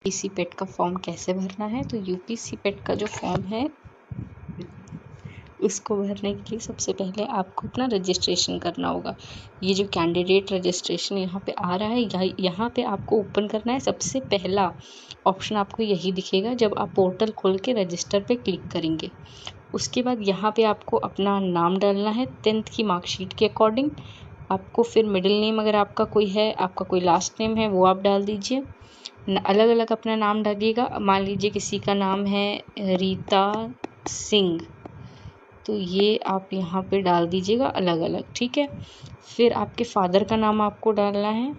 UPC पेट का form कैसे भरना है। तो यूपीसी पेट का जो फॉर्म है उसको भरने के लिए सबसे पहले आपको अपना रजिस्ट्रेशन करना होगा। ये जो कैंडिडेट रजिस्ट्रेशन यहाँ पे आ रहा है, यहाँ पे आपको ओपन करना है। सबसे पहला ऑप्शन आपको यही दिखेगा जब आप पोर्टल खोल के रजिस्टर पे क्लिक करेंगे। उसके बाद यहाँ पे आपको अपना नाम डालना है 10th की मार्कशीट के अकॉर्डिंग। आपको फिर मिडिल नेम अगर आपका कोई है, आपका कोई लास्ट नेम है, वो आप डाल दीजिए। अलग अलग अपना नाम डालिएगा। मान लीजिए किसी का नाम है रीता सिंह, तो ये आप यहाँ पे डाल दीजिएगा अलग अलग, ठीक है। फिर आपके फादर का नाम आपको डालना है,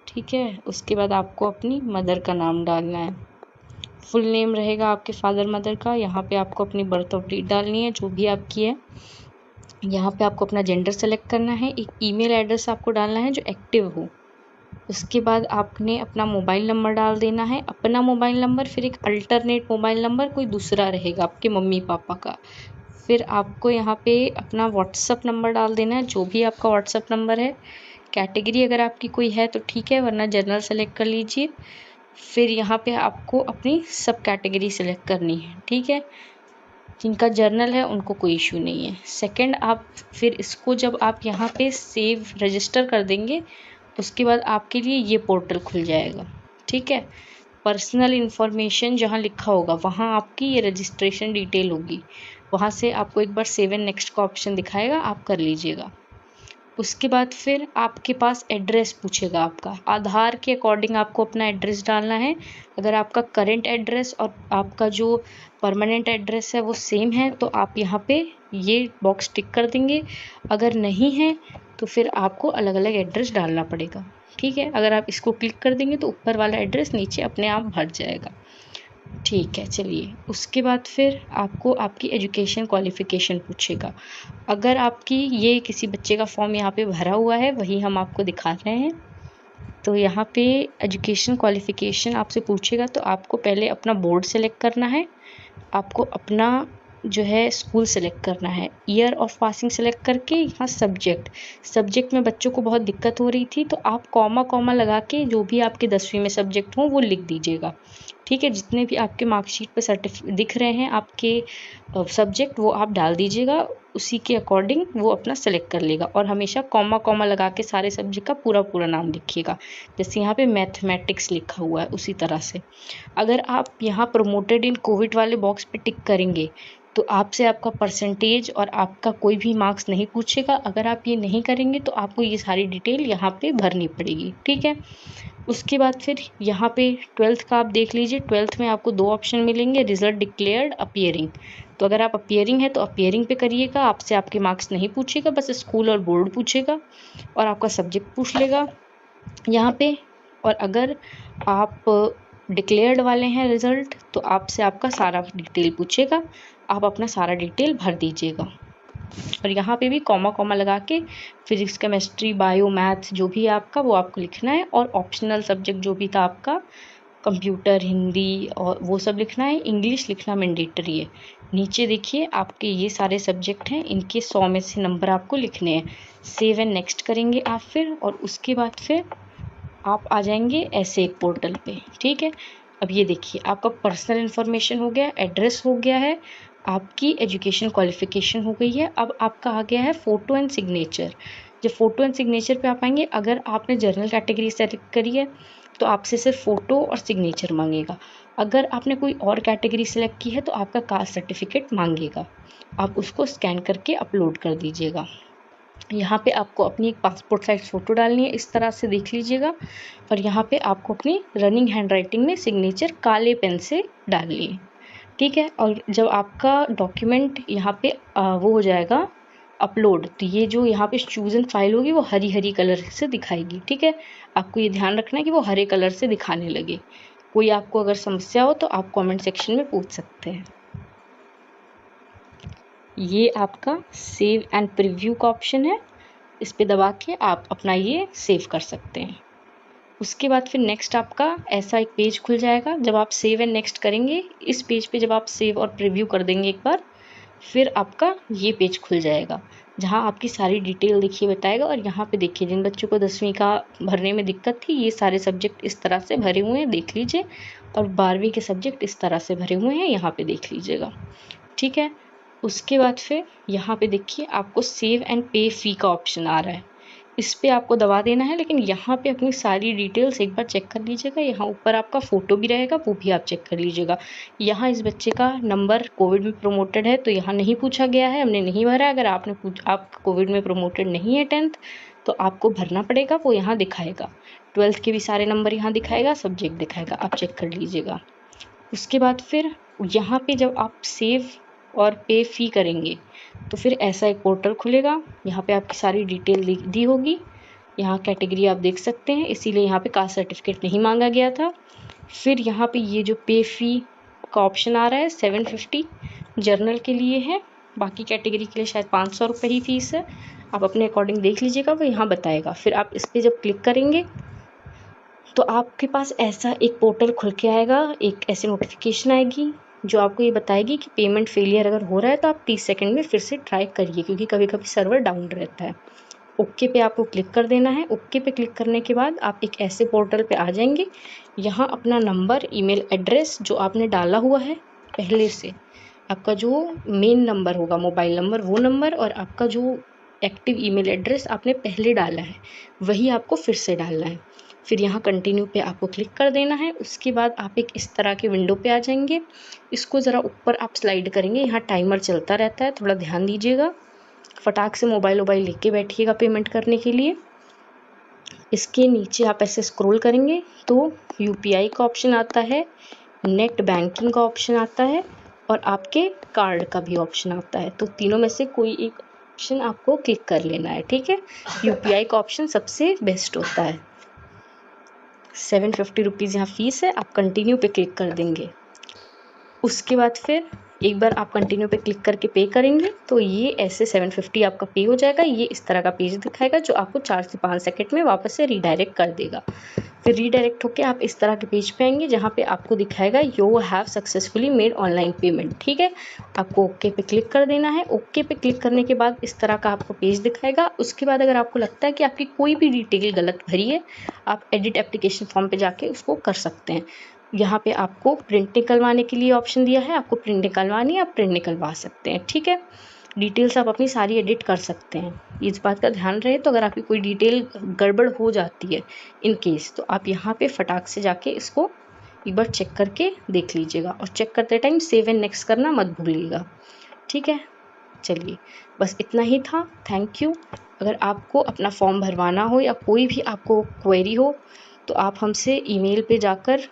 ठीक है। उसके बाद आपको अपनी मदर का नाम डालना है। फुल नेम रहेगा आपके फादर मदर का। यहाँ पे आपको अपनी बर्थ ऑफ डेट डालनी है जो भी आपकी है। यहाँ पे आपको अपना जेंडर सेलेक्ट करना है। एक ईमेल एड्रेस आपको डालना है जो एक्टिव हो। उसके बाद आपने अपना मोबाइल नंबर डाल देना है, अपना मोबाइल नंबर, फिर एक अल्टरनेट मोबाइल नंबर कोई दूसरा रहेगा आपके मम्मी पापा का। फिर आपको यहाँ पे अपना व्हाट्सअप नंबर डाल देना है, जो भी आपका व्हाट्सअप नंबर है। कैटेगरी अगर आपकी कोई है तो ठीक है, वरना जनरल सेलेक्ट कर लीजिए। फिर यहाँ पे आपको अपनी सब कैटेगरी सेलेक्ट करनी है, ठीक है। जिनका जर्नल है उनको कोई इशू नहीं है। सेकंड, आप फिर इसको जब आप यहाँ पे सेव रजिस्टर कर देंगे, उसके बाद आपके लिए ये पोर्टल खुल जाएगा, ठीक है। पर्सनल इन्फॉर्मेशन जहाँ लिखा होगा वहाँ आपकी ये रजिस्ट्रेशन डिटेल होगी। वहाँ से आपको एक बार सेव एंड नेक्स्ट का ऑप्शन दिखाएगा, आप कर लीजिएगा। उसके बाद फिर आपके पास एड्रेस पूछेगा आपका। आधार के अकॉर्डिंग आपको अपना एड्रेस डालना है। अगर आपका करंट एड्रेस और आपका जो परमानेंट एड्रेस है वो सेम है तो आप यहाँ पे ये बॉक्स टिक कर देंगे। अगर नहीं है तो फिर आपको अलग अलग एड्रेस डालना पड़ेगा, ठीक है। अगर आप इसको क्लिक कर देंगे तो ऊपर वाला एड्रेस नीचे अपने आप भर जाएगा, ठीक है। चलिए, उसके बाद फिर आपको आपकी एजुकेशन क्वालिफ़िकेशन पूछेगा। अगर आपकी ये किसी बच्चे का फॉर्म यहाँ पे भरा हुआ है वही हम आपको दिखा रहे हैं। तो यहाँ पे एजुकेशन क्वालिफ़िकेशन आपसे पूछेगा तो आपको पहले अपना बोर्ड सेलेक्ट करना है। आपको अपना जो है स्कूल सेलेक्ट करना है। ईयर ऑफ पासिंग सेलेक्ट करके यहाँ सब्जेक्ट में बच्चों को बहुत दिक्कत हो रही थी तो आप कॉमा लगा के जो भी आपके 10वीं में सब्जेक्ट हों वो लिख दीजिएगा, ठीक है। जितने भी आपके मार्कशीट पे दिख रहे हैं आपके सब्जेक्ट वो आप डाल दीजिएगा। उसी के अकॉर्डिंग वो अपना सेलेक्ट कर लेगा। और हमेशा कॉमा लगा के सारे सब्जेक्ट का पूरा नाम लिखिएगा। जैसे यहाँ पे मैथमेटिक्स लिखा हुआ है उसी तरह से। अगर आप यहाँ प्रमोटेड इन कोविड वाले बॉक्स पे टिक करेंगे तो आपसे आपका परसेंटेज और आपका कोई भी मार्क्स नहीं पूछेगा। अगर आप ये नहीं करेंगे तो आपको ये सारी डिटेल यहाँ पे भरनी पड़ेगी, ठीक है। उसके बाद फिर यहाँ पे 12th का आप देख लीजिए। 12th में आपको 2 ऑप्शन मिलेंगे, रिजल्ट डिक्लेयर्ड, अपीयरिंग। तो अगर आप अपीयरिंग है तो अपीयरिंग पे करिएगा। आपसे आपके मार्क्स नहीं पूछेगा, बस स्कूल और बोर्ड पूछेगा और आपका सब्जेक्ट पूछ लेगा यहाँ पे। और अगर आप डिक्लेयर्ड वाले हैं रिजल्ट तो आपसे आपका सारा डिटेल पूछेगा। आप अपना सारा डिटेल भर दीजिएगा। और यहाँ पे भी कॉमा लगा के फिजिक्स केमिस्ट्री बायो मैथ जो भी है आपका वो आपको लिखना है। और ऑप्शनल सब्जेक्ट जो भी था आपका कंप्यूटर हिंदी और वो सब लिखना है। इंग्लिश लिखना मैंडेटरी है। नीचे देखिए आपके ये सारे सब्जेक्ट हैं, इनके 100 में से नंबर आपको लिखने हैं। सेव एंड नेक्स्ट करेंगे आप फिर, और उसके बाद फिर आप आ जाएंगे ऐसे एक पोर्टल पे, ठीक है। अब ये देखिए आपका पर्सनल इन्फॉर्मेशन हो गया, एड्रेस हो गया है, आपकी एजुकेशन क्वालिफ़िकेशन हो गई है। अब आपका आ गया है फ़ोटो एंड सिग्नेचर। जब फ़ोटो एंड सिग्नेचर पे आप आएंगे, अगर आपने जनरल कैटेगरी सेलेक्ट करी है तो आपसे सिर्फ फ़ोटो और सिग्नेचर मांगेगा। अगर आपने कोई और कैटेगरी सेलेक्ट की है तो आपका कास्ट सर्टिफिकेट मांगेगा। आप उसको स्कैन करके अपलोड कर दीजिएगा। यहाँ पे आपको अपनी एक पासपोर्ट साइज फ़ोटो डालनी है, इस तरह से देख लीजिएगा। और यहाँ पे आपको अपनी रनिंग हैंडराइटिंग में सिग्नेचर काले पेन से डालनी है, ठीक है। और जब आपका डॉक्यूमेंट यहाँ पे वो हो जाएगा अपलोड, तो ये जो यहाँ पे चूज़न फाइल होगी वो हरी कलर से दिखाएगी, ठीक है। आपको ये ध्यान रखना है कि वो हरे कलर से दिखाने लगे। कोई आपको अगर समस्या हो तो आप कमेंट सेक्शन में पूछ सकते हैं। ये आपका सेव एंड प्रीव्यू का ऑप्शन है, इस पे दबा के आप अपना ये सेव कर सकते हैं। उसके बाद फिर नेक्स्ट आपका ऐसा एक पेज खुल जाएगा। जब आप सेव एंड नेक्स्ट करेंगे, इस पेज पे जब आप सेव और प्रीव्यू कर देंगे एक बार, फिर आपका ये पेज खुल जाएगा। जहाँ आपकी सारी डिटेल देखिए बताएगा। और यहाँ पे देखिए जिन बच्चों को 10वीं का भरने में दिक्कत थी, ये सारे सब्जेक्ट इस तरह से भरे हुए हैं, देख लीजिए। और 12वीं के सब्जेक्ट इस तरह से भरे हुए हैं, यहाँ पे देख लीजिएगा। ठीक है, उसके बाद फिर यहाँ पे देखिए आपको सेव एंड पे फी का ऑप्शन आ रहा है, इस पर आपको दबा देना है। लेकिन यहाँ पे अपनी सारी डिटेल्स एक बार चेक कर लीजिएगा। यहाँ ऊपर आपका फ़ोटो भी रहेगा, वो भी आप चेक कर लीजिएगा। यहाँ इस बच्चे का नंबर कोविड में प्रमोटेड है, तो यहाँ नहीं पूछा गया है, हमने नहीं भरा। अगर आप कोविड में प्रमोटेड नहीं है 10th, तो आपको भरना पड़ेगा, वो यहाँ दिखाएगा। 12th के भी सारे नंबर यहाँ दिखाएगा, सब्जेक्ट दिखाएगा, आप चेक कर लीजिएगा। उसके बाद फिर यहाँ पे जब आप सेव और पे फी करेंगे तो फिर ऐसा एक पोर्टल खुलेगा। यहाँ पे आपकी सारी डिटेल दी होगी। यहाँ कैटेगरी आप देख सकते हैं, इसीलिए यहाँ पे कास्ट सर्टिफिकेट नहीं मांगा गया था। फिर यहाँ पे ये जो पे फी का ऑप्शन आ रहा है 750 जर्नल के लिए है, बाकी कैटेगरी के लिए शायद 500 रुपये ही फीस है। आप अपने अकॉर्डिंग देख लीजिएगा, वो यहाँ बताएगा। फिर आप इस पर जब क्लिक करेंगे तो आपके पास ऐसा एक पोर्टल खुल के आएगा, एक ऐसी नोटिफिकेशन आएगी जो आपको ये बताएगी कि पेमेंट फेलियर अगर हो रहा है तो आप 30 सेकंड में फिर से ट्राई करिए, क्योंकि कभी कभी सर्वर डाउन रहता है। ओके पे आपको क्लिक कर देना है। ओके पे क्लिक करने के बाद आप एक ऐसे पोर्टल पे आ जाएंगे। यहाँ अपना नंबर, ईमेल एड्रेस जो आपने डाला हुआ है पहले से, आपका जो मेन नंबर होगा मोबाइल नंबर, वो नंबर, और आपका जो एक्टिव ईमेल एड्रेस आपने पहले डाला है वही आपको फिर से डालना है। फिर यहाँ कंटिन्यू पे आपको क्लिक कर देना है। उसके बाद आप एक इस तरह के विंडो पे आ जाएंगे। इसको ज़रा ऊपर आप स्लाइड करेंगे, यहाँ टाइमर चलता रहता है, थोड़ा ध्यान दीजिएगा। फटाक से मोबाइल लेके बैठिएगा पेमेंट करने के लिए। इसके नीचे आप ऐसे स्क्रॉल करेंगे तो यूपीआई का ऑप्शन आता है, नेट बैंकिंग का ऑप्शन आता है, और आपके कार्ड का भी ऑप्शन आता है। तो तीनों में से कोई एक ऑप्शन आपको क्लिक कर लेना है। ठीक है, यूपीआई का ऑप्शन सबसे बेस्ट होता है। 750 रुपीज़ यहाँ फ़ीस है, आप कंटिन्यू पे क्लिक कर देंगे। उसके बाद फिर एक बार आप कंटिन्यू पे क्लिक करके पे करेंगे तो ये ऐसे 750 आपका पे हो जाएगा। ये इस तरह का पेज दिखाएगा जो आपको 4 से 5 सेकंड में वापस से रीडायरेक्ट कर देगा। फिर रीडायरेक्ट होके आप इस तरह के पेज पे आएंगे जहाँ पे आपको दिखाएगा you have successfully made online payment. ठीक है, आपको ओके पे क्लिक कर देना है। ओके पे क्लिक करने के बाद इस तरह का आपको पेज दिखाएगा। उसके बाद अगर आपको लगता है कि आपकी कोई भी डिटेल गलत भरी है, आप एडिट एप्लीकेशन फॉर्म पे जाके उसको कर सकते हैं। यहाँ पे आपको प्रिंट निकलवाने के लिए ऑप्शन दिया है, आपको प्रिंट निकलवानी है, आप प्रिंट निकलवा सकते हैं। ठीक है, डिटेल्स आप अपनी सारी एडिट कर सकते हैं। इस बात का ध्यान रहे, तो अगर आपकी कोई डिटेल गड़बड़ हो जाती है इन केस, तो आप यहाँ पे फटाक से जाके इसको एक बार चेक करके देख लीजिएगा। और चेक करते टाइम सेव एंड नेक्स्ट करना मत भूलिएगा। ठीक है, चलिए बस इतना ही था। Thank you. अगर आपको अपना फॉर्म भरवाना हो या कोई भी आपको क्वेरी हो तो आप हमसे ईमेल पे जाकर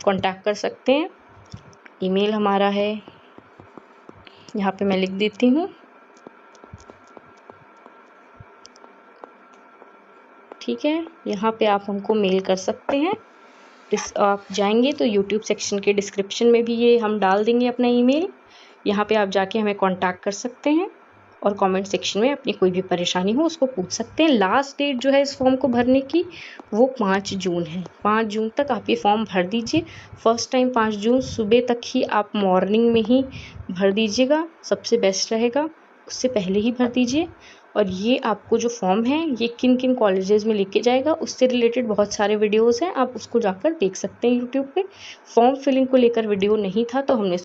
कांटेक्ट कर सकते हैं। ईमेल हमारा है, यहाँ पे मैं लिख देती हूँ। ठीक है, यहाँ पे आप हमको मेल कर सकते हैं। आप जाएंगे तो यूट्यूब सेक्शन के डिस्क्रिप्शन में भी ये हम डाल देंगे अपना ईमेल। यहाँ पे आप जाके हमें कांटेक्ट कर सकते हैं और कमेंट सेक्शन में अपनी कोई भी परेशानी हो उसको पूछ सकते हैं। लास्ट डेट जो है इस फॉर्म को भरने की वो 5 जून है। 5 जून तक आप ये फॉर्म भर दीजिए। फर्स्ट टाइम 5 जून सुबह तक ही आप मॉर्निंग में ही भर दीजिएगा, सबसे बेस्ट रहेगा। उससे पहले ही भर दीजिए। और ये आपको जो फॉर्म है ये किन किन कॉलेजेस में लेके जाएगा उससे रिलेटेड बहुत सारे वीडियोस हैं, आप उसको जाकर देख सकते हैं यूट्यूब पे। फॉर्म फिलिंग को लेकर वीडियो नहीं था तो हमने